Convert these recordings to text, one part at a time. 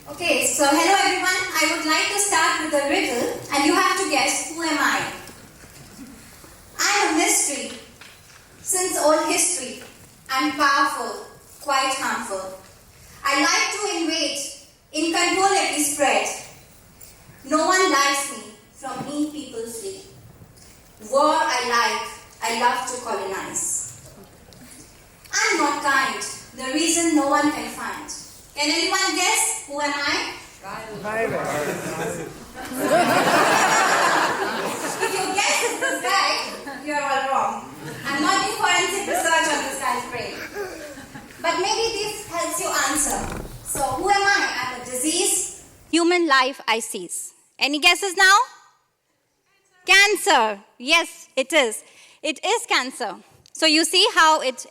Okay, so hello everyone. I would like to start with a riddle and you have to guess, who am I? I'm a mystery. Since old history, I'm powerful, quite harmful. I like to invade, uncontrollably spread. No one likes me, from me people flee. War I love to colonize. I'm not kind, the reason no one can find. Can anyone guess, who am I? If you guess this guy, you're all wrong. I'm not doing forensic research on this guy's brain. But maybe this helps you answer. So who am I? I'm a disease. Human life I seize. Any guesses now? Cancer. Yes, it is. It is cancer. So you see how it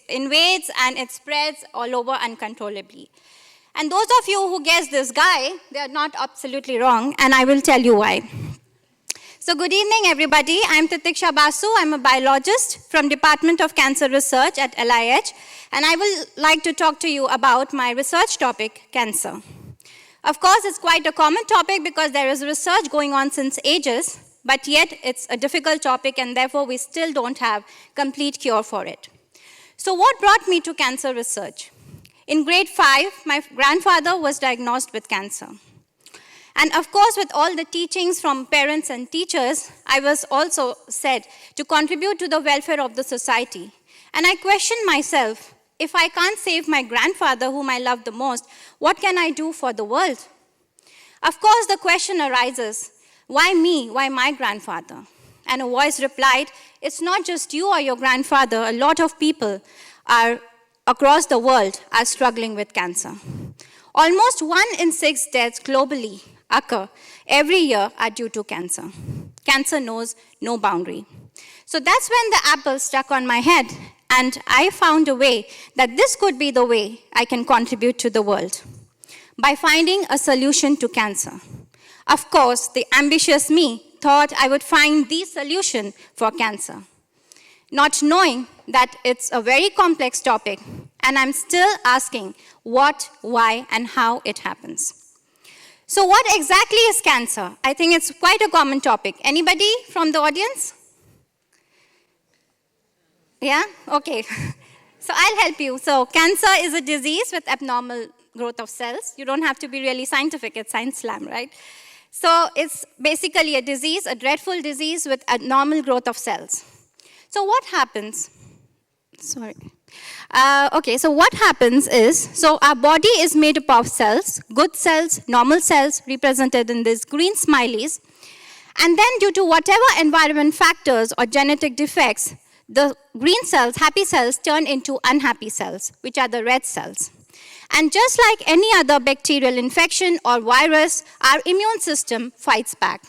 invades and it spreads all over uncontrollably. And those of you who guessed this guy, they are not absolutely wrong, and I will tell you why. So good evening, everybody. I'm Titiksha Basu. I'm a biologist from Department of Cancer Research at LIH, and I will like to talk to you about my research topic, cancer. Of course, it's quite a common topic because there is research going on since ages, but yet it's a difficult topic and therefore we still don't have complete cure for it. So what brought me to cancer research? In grade 5, my grandfather was diagnosed with cancer. And of course, with all the teachings from parents and teachers, I was also said to contribute to the welfare of the society. And I questioned myself, if I can't save my grandfather, whom I love the most, what can I do for the world? Of course, the question arises, why me? Why my grandfather? And a voice replied, it's not just you or your grandfather. A lot of people across the world are struggling with cancer. Almost 1 in 6 deaths globally occur every year are due to cancer. Cancer knows no boundary. So that's when the apple stuck on my head, and I found a way that this could be the way I can contribute to the world, by finding a solution to cancer. Of course, the ambitious me thought I would find the solution for cancer, not knowing that it's a very complex topic, and I'm still asking what, why, and how it happens. So what exactly is cancer? I think it's quite a common topic. Anybody from the audience? Yeah? Okay. So I'll help you. So cancer is a disease with abnormal growth of cells. You don't have to be really scientific. It's ScienceSlam, right? So it's basically a disease, a dreadful disease with abnormal growth of cells. So what happens? So what happens is, so our body is made up of cells, good cells, normal cells, represented in these green smileys. And then due to whatever environment factors or genetic defects, the green cells, happy cells, turn into unhappy cells, which are the red cells. And just like any other bacterial infection or virus, our immune system fights back.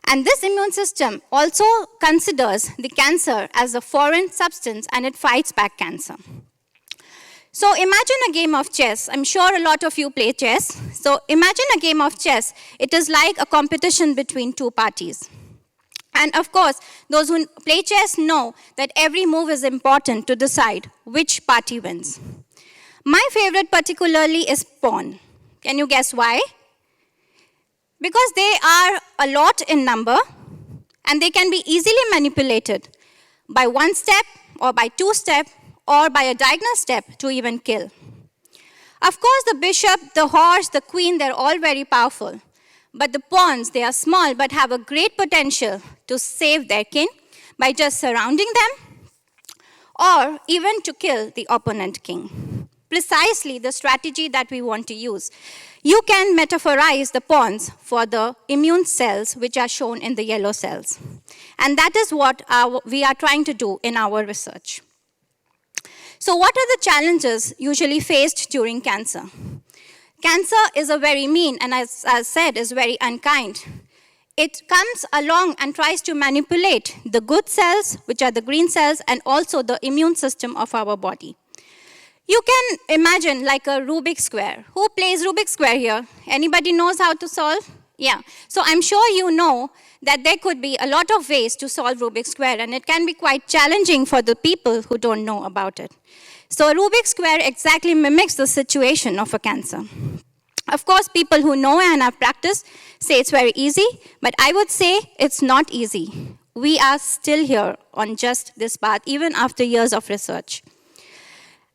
And this immune system also considers the cancer as a foreign substance, and it fights back cancer. So imagine a game of chess. I'm sure a lot of you play chess. So imagine a game of chess. It is like a competition between two parties. And of course, those who play chess know that every move is important to decide which party wins. My favorite particularly is pawn. Can you guess why? Because they are a lot in number and they can be easily manipulated by 1 step or by 2 steps or by a diagonal step to even kill. Of course, the bishop, the horse, the queen, they're all very powerful. But the pawns, they are small but have a great potential to save their king by just surrounding them or even to kill the opponent king. Precisely the strategy that we want to use. You can metaphorize the pawns for the immune cells which are shown in the yellow cells. And that is what we are trying to do in our research. So what are the challenges usually faced during cancer? Cancer is a very mean and as I said is very unkind. It comes along and tries to manipulate the good cells, which are the green cells, and also the immune system of our body. You can imagine like a Rubik's square. Who plays Rubik's square here? Anybody knows how to solve? Yeah, so I'm sure you know that there could be a lot of ways to solve Rubik's Square, and it can be quite challenging for the people who don't know about it. So Rubik's Square exactly mimics the situation of a cancer. Of course, people who know and have practiced say it's very easy, but I would say it's not easy. We are still here on just this path, even after years of research.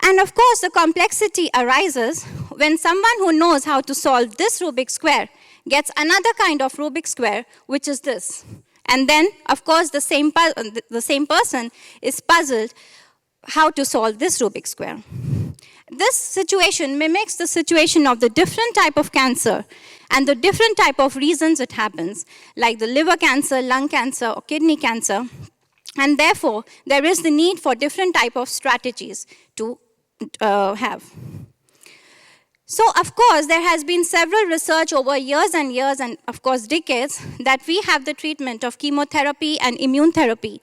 And of course, the complexity arises when someone who knows how to solve this Rubik's Square gets another kind of Rubik's Square, which is this. And then, of course, the same person is puzzled how to solve this Rubik's Square. This situation mimics the situation of the different type of cancer and the different type of reasons it happens, like the liver cancer, lung cancer, or kidney cancer. And therefore, there is the need for different type of strategies to have. So, of course, there has been several research over years and, of course, decades that we have the treatment of chemotherapy and immune therapy.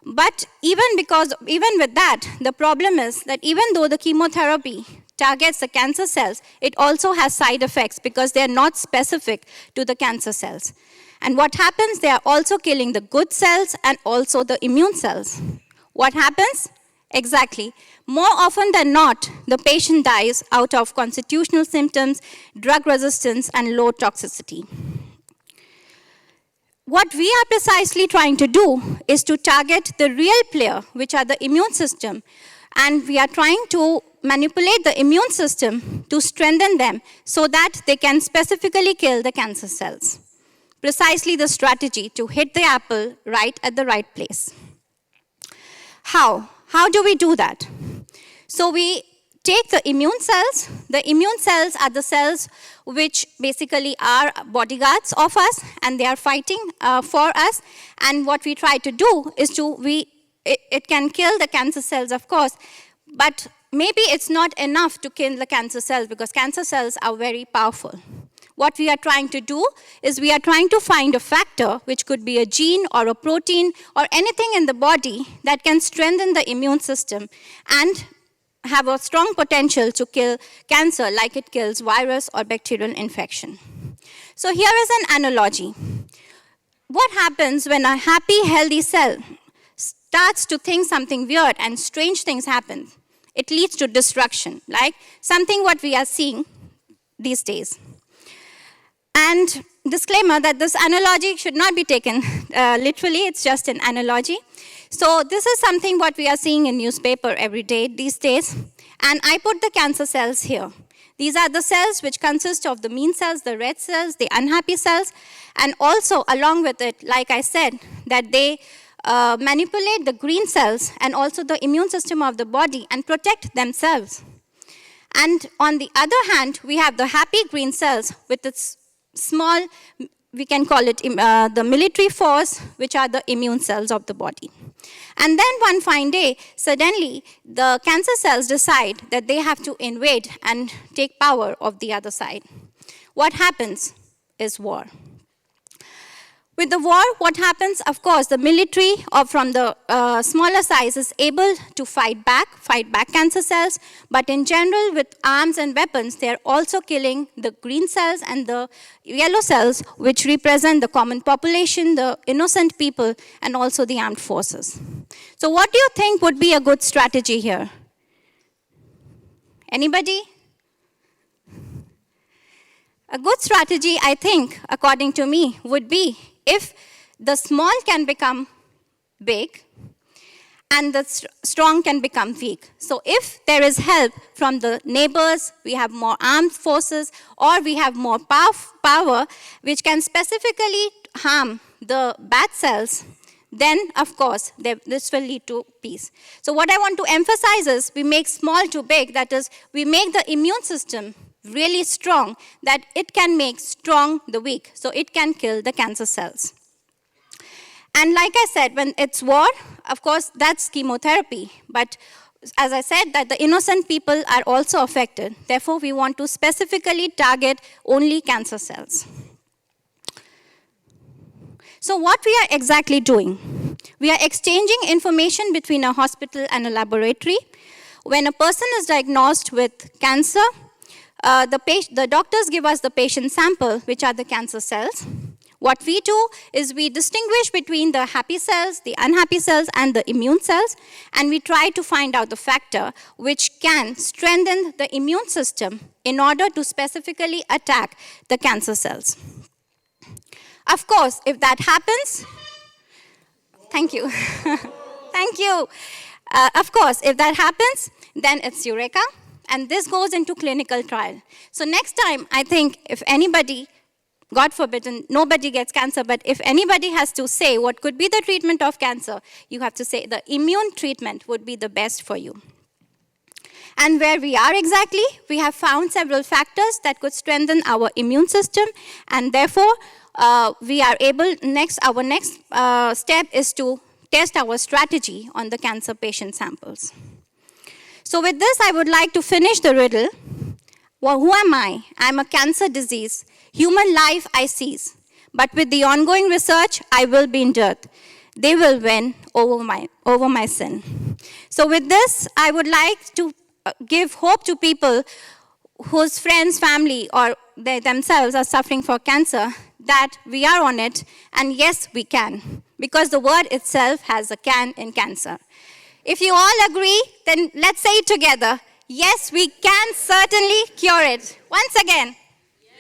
But even with that, the problem is that even though the chemotherapy targets the cancer cells, it also has side effects because they are not specific to the cancer cells. And what happens, they are also killing the good cells and also the immune cells. What happens? Exactly. More often than not, the patient dies out of constitutional symptoms, drug resistance, and low toxicity. What we are precisely trying to do is to target the real player, which are the immune system, and we are trying to manipulate the immune system to strengthen them so that they can specifically kill the cancer cells. Precisely the strategy to hit the apple right at the right place. How? How do we do that? So we take the immune cells. The immune cells are the cells which basically are bodyguards of us, and they are fighting for us. And what we try to do is it can kill the cancer cells, of course, but maybe it's not enough to kill the cancer cells because cancer cells are very powerful. What we are trying to do is we are trying to find a factor, which could be a gene or a protein or anything in the body that can strengthen the immune system and have a strong potential to kill cancer like it kills virus or bacterial infection. So here is an analogy. What happens when a happy, healthy cell starts to think something weird and strange things happen? It leads to destruction, like something what we are seeing these days. And disclaimer that this analogy should not be taken literally, it's just an analogy. So this is something what we are seeing in newspaper every day these days. And I put the cancer cells here. These are the cells which consist of the mean cells, the red cells, the unhappy cells, and also along with it, like I said, that they manipulate the green cells and also the immune system of the body and protect themselves. And on the other hand, we have the happy green cells with its small, we can call it the military force, which are the immune cells of the body. And then one fine day, suddenly the cancer cells decide that they have to invade and take power of the other side. What happens is war. With the war, what happens? Of course, the military from the smaller size is able to fight back cancer cells, but in general, with arms and weapons, they're also killing the green cells and the yellow cells, which represent the common population, the innocent people, and also the armed forces. So what do you think would be a good strategy here? Anybody? A good strategy, I think, according to me, would be if the small can become big and the strong can become weak. So if there is help from the neighbors, we have more armed forces, or we have more power which can specifically harm the bad cells, then of course this will lead to peace. So what I want to emphasize is we make small to big, that is, we make the immune system really strong, that it can make strong the weak, so it can kill the cancer cells. And like I said, when it's war, of course, that's chemotherapy. But as I said, that the innocent people are also affected. Therefore, we want to specifically target only cancer cells. So what we are exactly doing? We are exchanging information between a hospital and a laboratory. When a person is diagnosed with cancer, the doctors give us the patient sample, which are the cancer cells. What we do is we distinguish between the happy cells, the unhappy cells, and the immune cells, and we try to find out the factor which can strengthen the immune system in order to specifically attack the cancer cells. Of course, if that happens, thank you. Thank you. Of course, if that happens, then it's Eureka, and this goes into clinical trial. So next time, I think if anybody, God forbid, nobody gets cancer, but if anybody has to say what could be the treatment of cancer, you have to say the immune treatment would be the best for you. And where we are exactly, we have found several factors that could strengthen our immune system, and therefore, we are able, our next step is to test our strategy on the cancer patient samples. So with this, I would like to finish the riddle. Well, who am I? I'm a cancer disease. Human life I seize. But with the ongoing research, I will be in dearth. They will win over my sin. So with this, I would like to give hope to people whose friends, family, or they themselves are suffering for cancer, that we are on it, and yes, we can. Because the word itself has a can in cancer. If you all agree, then let's say it together. Yes, we can certainly cure it. Once again.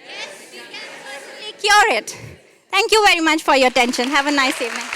Yes, we can certainly cure it. Thank you very much for your attention. Have a nice evening.